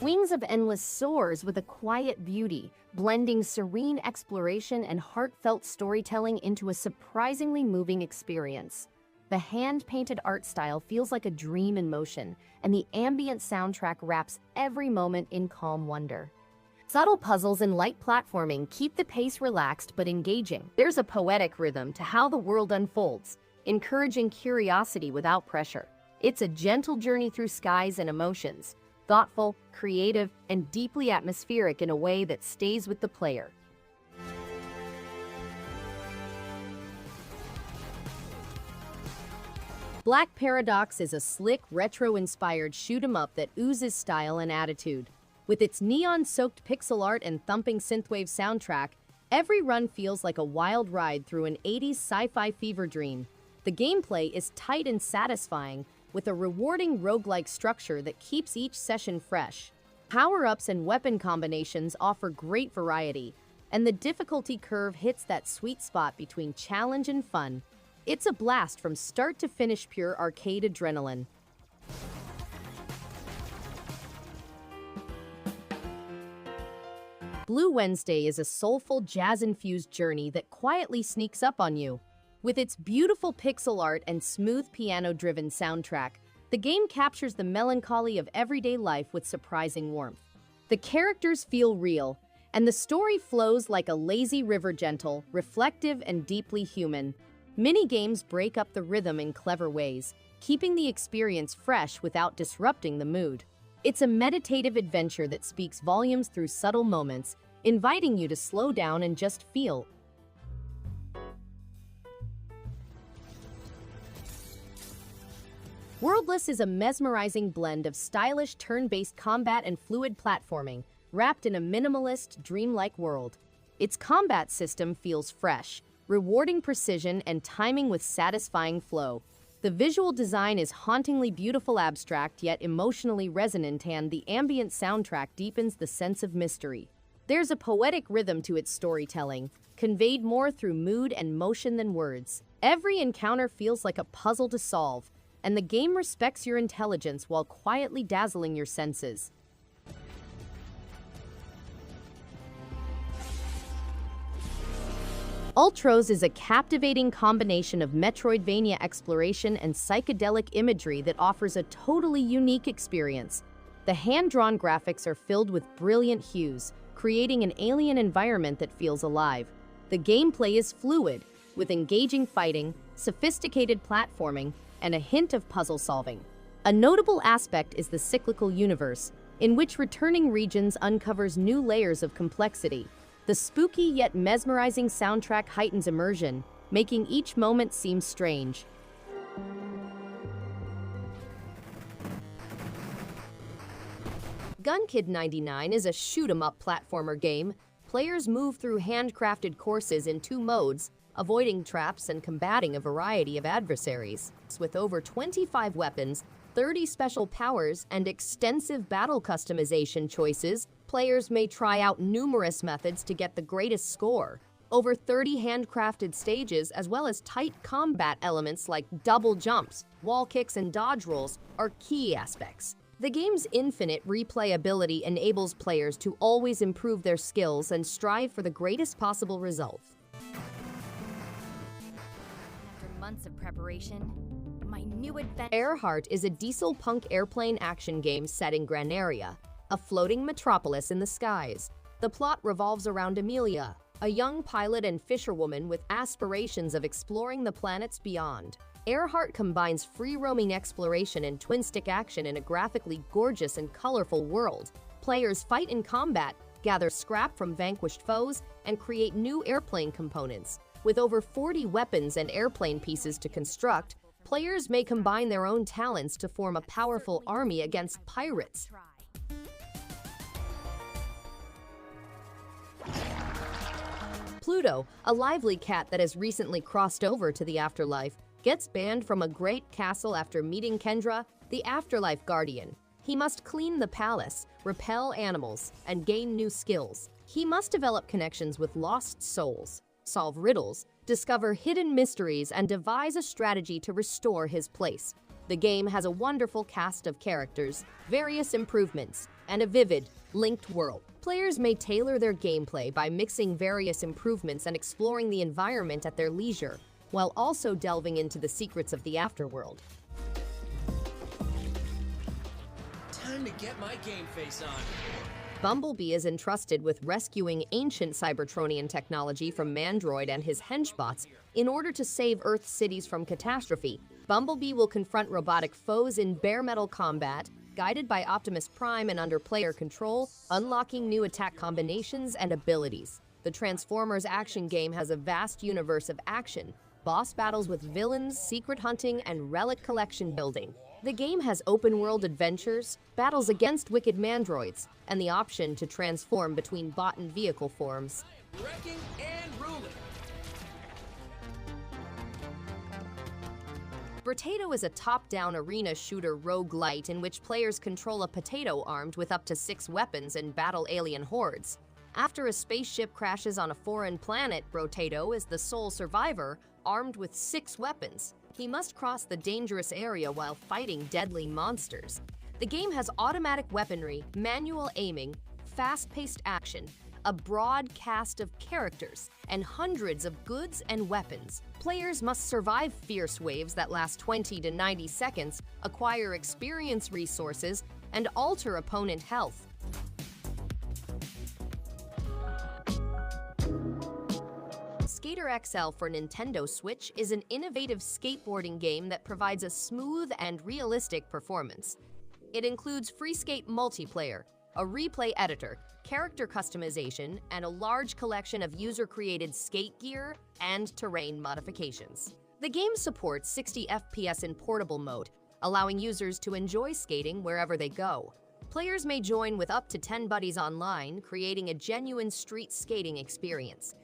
Wings of Endless soars with a quiet beauty, blending serene exploration and heartfelt storytelling into a surprisingly moving experience. The hand-painted art style feels like a dream in motion, and the ambient soundtrack wraps every moment in calm wonder. Subtle puzzles and light platforming keep the pace relaxed but engaging. There's a poetic rhythm to how the world unfolds, encouraging curiosity without pressure. It's a gentle journey through skies and emotions, thoughtful, creative, and deeply atmospheric in a way that stays with the player. Black Paradox is a slick, retro-inspired shoot-'em-up that oozes style and attitude. With its neon-soaked pixel art and thumping synthwave soundtrack, every run feels like a wild ride through an 80s sci-fi fever dream. The gameplay is tight and satisfying, with a rewarding roguelike structure that keeps each session fresh. Power-ups and weapon combinations offer great variety, and the difficulty curve hits that sweet spot between challenge and fun. It's a blast from start to finish, pure arcade adrenaline. Blue Wednesday is a soulful, jazz-infused journey that quietly sneaks up on you. With its beautiful pixel art and smooth piano-driven soundtrack, the game captures the melancholy of everyday life with surprising warmth. The characters feel real, and the story flows like a lazy river, gentle, reflective, and deeply human. Mini-games break up the rhythm in clever ways, keeping the experience fresh without disrupting the mood. It's a meditative adventure that speaks volumes through subtle moments, inviting you to slow down and just feel. Worldless is a mesmerizing blend of stylish turn-based combat and fluid platforming, wrapped in a minimalist, dreamlike world. Its combat system feels fresh, rewarding precision and timing with satisfying flow. The visual design is hauntingly beautiful, abstract yet emotionally resonant, and the ambient soundtrack deepens the sense of mystery. There's a poetic rhythm to its storytelling, conveyed more through mood and motion than words. Every encounter feels like a puzzle to solve, and the game respects your intelligence while quietly dazzling your senses. Ultros is a captivating combination of Metroidvania exploration and psychedelic imagery that offers a totally unique experience. The hand-drawn graphics are filled with brilliant hues, creating an alien environment that feels alive. The gameplay is fluid, with engaging fighting, sophisticated platforming, and a hint of puzzle solving. A notable aspect is the cyclical universe, in which returning regions uncovers new layers of complexity. The spooky yet mesmerizing soundtrack heightens immersion, making each moment seem strange. GUNKID 99 is a shoot-'em-up platformer game. Players move through handcrafted courses in 2 modes, avoiding traps and combating a variety of adversaries. With over 25 weapons, 30 special powers, and extensive battle customization choices, players may try out numerous methods to get the greatest score. Over 30 handcrafted stages, as well as tight combat elements like double jumps, wall kicks, and dodge rolls, are key aspects. The game's infinite replayability enables players to always improve their skills and strive for the greatest possible results. After months of preparation, my new adventure. Airheart is a diesel punk airplane action game set in Granaria, a floating metropolis in the skies. The plot revolves around Amelia, a young pilot and fisherwoman with aspirations of exploring the planets beyond. Airheart combines free-roaming exploration and twin-stick action in a graphically gorgeous and colorful world. Players fight in combat, gather scrap from vanquished foes, and create new airplane components. With over 40 weapons and airplane pieces to construct, players may combine their own talents to form a powerful army against pirates. Pluto, a lively cat that has recently crossed over to the afterlife, gets banned from a great castle after meeting Kendra, the afterlife guardian. He must clean the palace, repel animals, and gain new skills. He must develop connections with lost souls, solve riddles, discover hidden mysteries, and devise a strategy to restore his place. The game has a wonderful cast of characters, various improvements, and a vivid, linked world. Players may tailor their gameplay by mixing various improvements and exploring the environment at their leisure, while also delving into the secrets of the afterworld. Time to get my game face on. Bumblebee is entrusted with rescuing ancient Cybertronian technology from Mandroid and his henchbots in order to save Earth's cities from catastrophe. Bumblebee will confront robotic foes in bare metal combat, guided by Optimus Prime and under player control, unlocking new attack combinations and abilities. The Transformers action game has a vast universe of action, boss battles with villains, secret hunting, and relic collection building. The game has open-world adventures, battles against wicked mandroids, and the option to transform between bot and vehicle forms. Wrecking and ruling. Brotato is a top-down arena shooter roguelite in which players control a potato armed with up to 6 weapons and battle alien hordes. After a spaceship crashes on a foreign planet, Brotato is the sole survivor, armed with 6 weapons. He must cross the dangerous area while fighting deadly monsters. The game has automatic weaponry, manual aiming, fast-paced action, a broad cast of characters, and hundreds of goods and weapons. Players must survive fierce waves that last 20 to 90 seconds, acquire experience resources, and alter opponent health. Skater XL for Nintendo Switch is an innovative skateboarding game that provides a smooth and realistic performance. It includes free skate multiplayer, a replay editor, character customization, and a large collection of user-created skate gear and terrain modifications. The game supports 60 FPS in portable mode, allowing users to enjoy skating wherever they go. Players may join with up to 10 buddies online, creating a genuine street skating experience.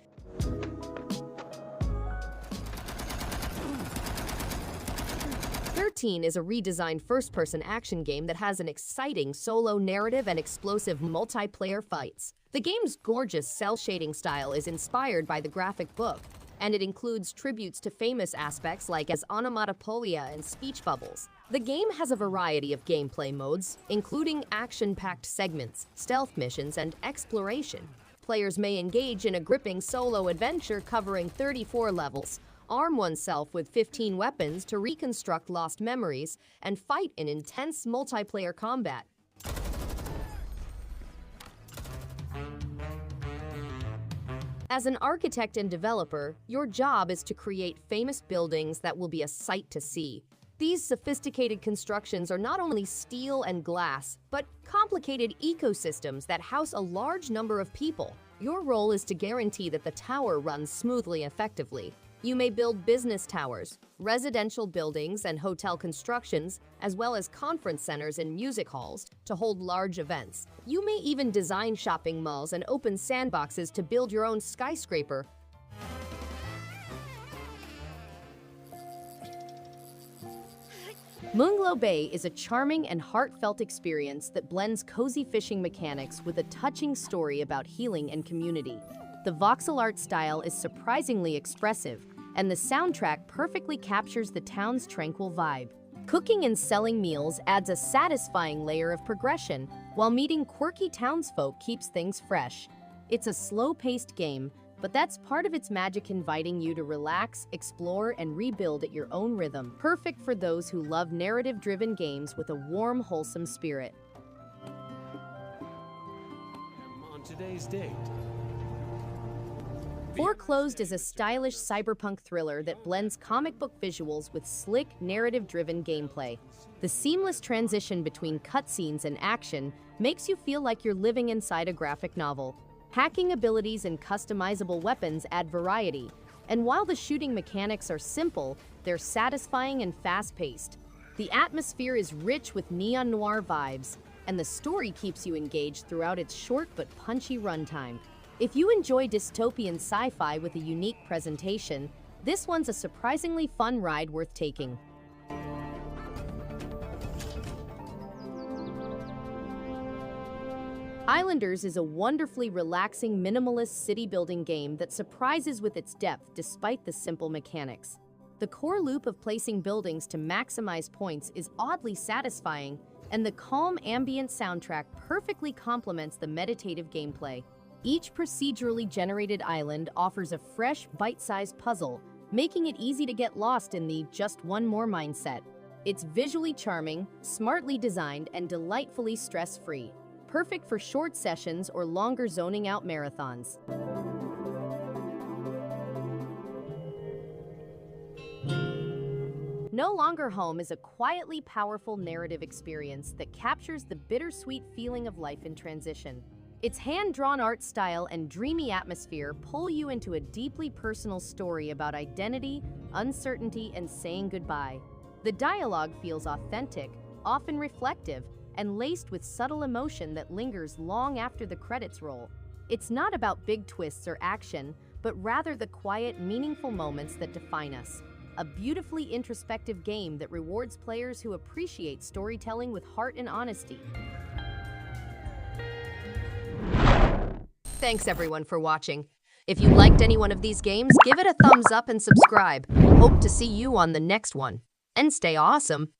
XIII is a redesigned first-person action game that has an exciting solo narrative and explosive multiplayer fights. The game's gorgeous cel-shading style is inspired by the graphic book, and it includes tributes to famous aspects like as onomatopoeia and speech bubbles. The game has a variety of gameplay modes, including action-packed segments, stealth missions, and exploration. Players may engage in a gripping solo adventure covering 34 levels, arm oneself with 15 weapons to reconstruct lost memories, and fight in intense multiplayer combat. As an architect and developer, your job is to create famous buildings that will be a sight to see. These sophisticated constructions are not only steel and glass, but complicated ecosystems that house a large number of people. Your role is to guarantee that the tower runs smoothly and effectively. You may build business towers, residential buildings, and hotel constructions, as well as conference centers and music halls to hold large events. You may even design shopping malls and open sandboxes to build your own skyscraper. Moonglow Bay is a charming and heartfelt experience that blends cozy fishing mechanics with a touching story about healing and community. The voxel art style is surprisingly expressive, and the soundtrack perfectly captures the town's tranquil vibe. Cooking and selling meals adds a satisfying layer of progression, while meeting quirky townsfolk keeps things fresh. It's a slow-paced game, but that's part of its magic, inviting you to relax, explore, and rebuild at your own rhythm. Perfect for those who love narrative-driven games with a warm, wholesome spirit. On today's date. FORECLOSED is a stylish cyberpunk thriller that blends comic book visuals with slick, narrative-driven gameplay. The seamless transition between cutscenes and action makes you feel like you're living inside a graphic novel. Hacking abilities and customizable weapons add variety, and while the shooting mechanics are simple, they're satisfying and fast-paced. The atmosphere is rich with neon noir vibes, and the story keeps you engaged throughout its short but punchy runtime. If you enjoy dystopian sci-fi with a unique presentation, this one's a surprisingly fun ride worth taking. Islanders is a wonderfully relaxing minimalist city-building game that surprises with its depth despite the simple mechanics. The core loop of placing buildings to maximize points is oddly satisfying, and the calm ambient soundtrack perfectly complements the meditative gameplay. Each procedurally generated island offers a fresh, bite-sized puzzle, making it easy to get lost in the just one more mindset. It's visually charming, smartly designed, and delightfully stress-free, perfect for short sessions or longer zoning out marathons. No Longer Home is a quietly powerful narrative experience that captures the bittersweet feeling of life in transition. Its hand-drawn art style and dreamy atmosphere pull you into a deeply personal story about identity, uncertainty, and saying goodbye. The dialogue feels authentic, often reflective, and laced with subtle emotion that lingers long after the credits roll. It's not about big twists or action, but rather the quiet, meaningful moments that define us. A beautifully introspective game that rewards players who appreciate storytelling with heart and honesty. Thanks everyone for watching. If you liked any one of these games, give it a thumbs up and subscribe. Hope to see you on the next one. And stay awesome!